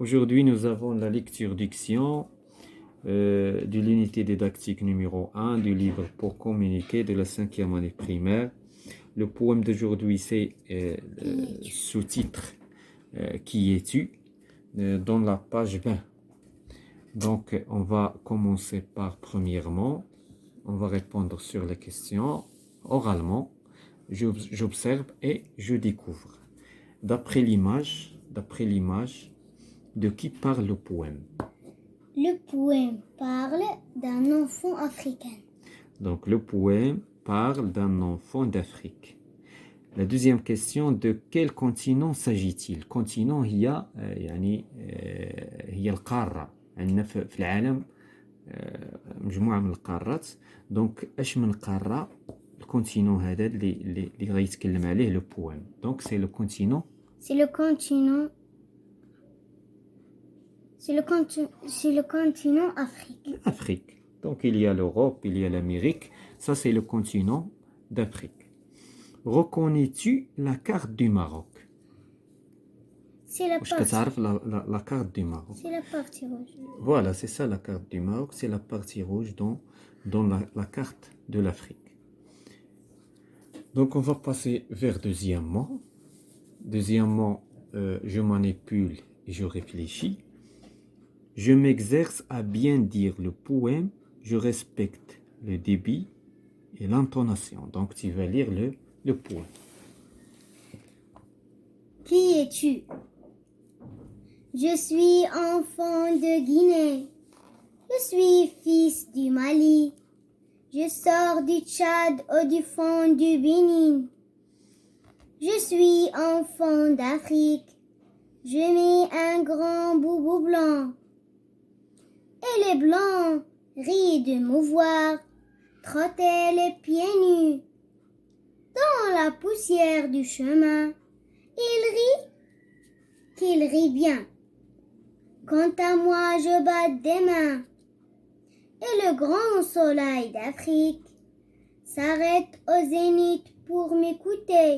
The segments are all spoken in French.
Aujourd'hui, nous avons la lecture diction de l'unité didactique numéro 1 du livre pour communiquer de la 5e année primaire. Le poème d'aujourd'hui, c'est sous-titre Qui es-tu dans la page 20. Donc, on va commencer par premièrement, on va répondre sur les questions oralement. J'observe et je découvre. D'après l'image, de qui parle le poème? Le poème parle d'un enfant africain. Donc, le poème parle d'un enfant d'Afrique. La deuxième question, de quel continent s'agit-il? Continent هي يعني هي القارة. عندنا في العالم مجموعة من القارات. دونك اش من قارة الكونتينون هذا اللي غيتكلم عليه لو بويم. دونك سي لو كونتينون. C'est le continent Afrique. Afrique. Donc il y a l'Europe, il y a l'Amérique. Ça c'est le continent d'Afrique. Reconnais-tu la carte du Maroc? C'est la la carte du Maroc. C'est la partie rouge. Voilà, c'est ça la carte du Maroc. C'est la partie rouge dans la carte de l'Afrique. Donc on va passer vers deuxièmement. Deuxièmement, je manipule et je réfléchis. Je m'exerce à bien dire le poème. Je respecte le débit et l'intonation. Donc tu vas lire le poème. Qui es-tu? Je suis enfant de Guinée. Je suis fils du Mali. Je sors du Tchad ou du fond du Bénin. Je suis enfant d'Afrique. Je mets un grand boubou blanc. Et les blancs rient de me voir trotter les pieds nus. Dans la poussière du chemin, ils rient, qu'ils rient bien. Quant à moi, je bats des mains. Et le grand soleil d'Afrique s'arrête au zénith pour m'écouter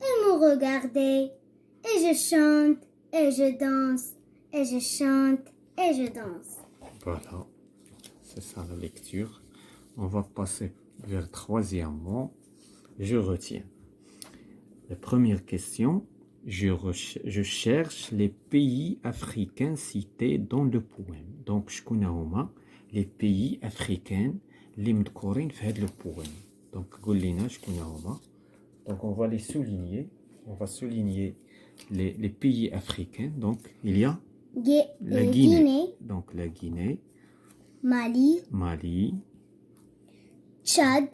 et me regarder. Et je chante, et je danse, et je chante, et je danse. Voilà, c'est ça la lecture. On va passer vers troisièmement. Je retiens. La première question, je cherche les pays africains cités dans le poème. Donc, شكون هما les pays africains اللي مذكورين في هذا le poème. Donc, قول لنا شكون هما. Donc, on va les souligner. On va souligner les pays africains. Donc, il y a la Guinée. Donc, la Guinée. Mali. Tchad.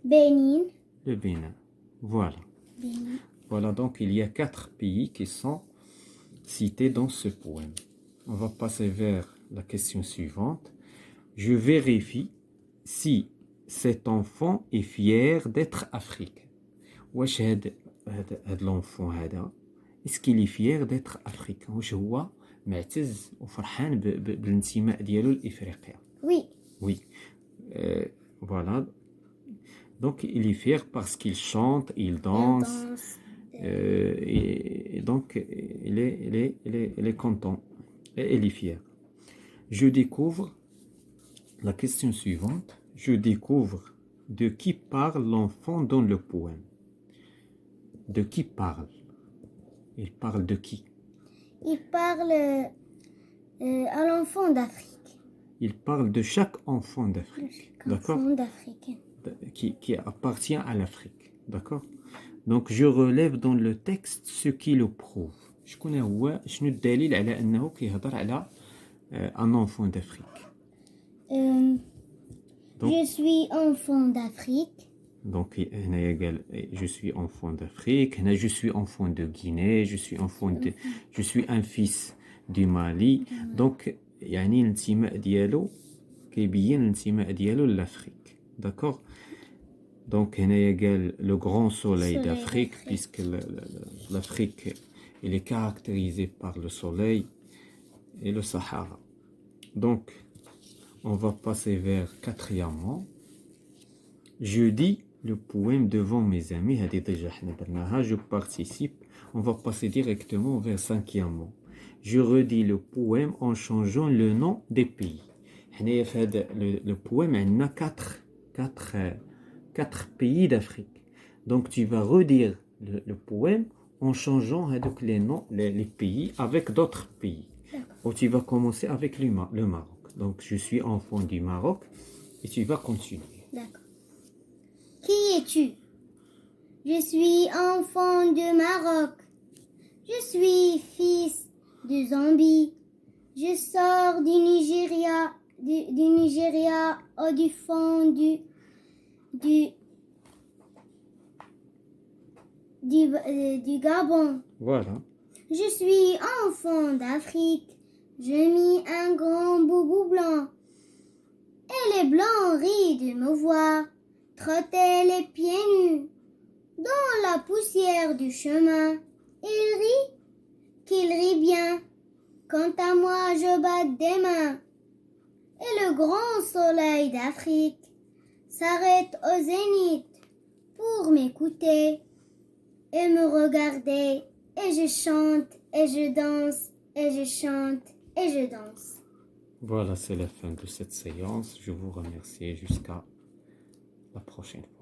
Bénin. Le Bénin. Voilà. Bénin. Voilà, donc il y a 4 pays qui sont cités dans ce poème. On va passer vers la question suivante. Je vérifie si cet enfant est fier d'être africain. واش هاد l'enfant هذا est-ce qu'il est fier d'être africain? واش هو معتز وفرحان بالانتماء ديالو لإفريقيا؟ Oui. Oui. Voilà. Donc il est fier parce qu'il chante, il danse. Et donc il est content et il est fier. Je découvre la question suivante. Je découvre de qui parle l'enfant dans le poème. De qui parle? Il parle de qui? Il parle à l'enfant d'Afrique. Il parle de chaque enfant d'Afrique. D'accord? Enfant d'Afrique. Qui appartient à l'Afrique. D'accord? Donc je relève dans le texte ce qui le prouve. شكون هو شنو الدليل على انه كيهضر على un enfant d'Afrique. Je suis enfant d'Afrique. Donc هنايا قال je suis enfant d'Afrique. هنا je suis enfant de Guinée. Je suis un fils du Mali. Donc يعني الانتماء ديالو كيبين الانتماء ديالو للأفريك. D'accord? Donc, le grand soleil d'Afrique, puisque l'Afrique il est caractérisé par le soleil et le Sahara. Donc, on va passer vers quatrièmement. Je dis le poème devant mes amis. هذه déjà احنا درناها. Je participe. On va passer directement vers cinquième mot. Je redis le poème en changeant le nom des pays. حنايا في هذا le poème عندنا quatre pays d'Afrique. Donc tu vas redire le poème en changeant les noms, les pays avec d'autres pays. Ou tu vas commencer avec le Maroc. Donc je suis enfant du Maroc et tu vas continuer. D'accord. Qui es-tu? Je suis enfant de Maroc. Je suis fils de Zambie. Je sors du Nigeria au du fond du Gabon. Voilà. Je suis enfant d'Afrique. Je mis un grand boubou blanc. Et les blancs rient de me voir trotter les pieds nus dans la poussière du chemin. Ils rient, qu'ils rient bien. Quant à moi, je bats des mains. Et le grand soleil d'Afrique s'arrête au zénith pour m'écouter et me regarder. Et je chante, et je danse, et je chante, et je danse. Voilà, c'est la fin de cette séance. Je vous remercie jusqu'à la prochaine fois.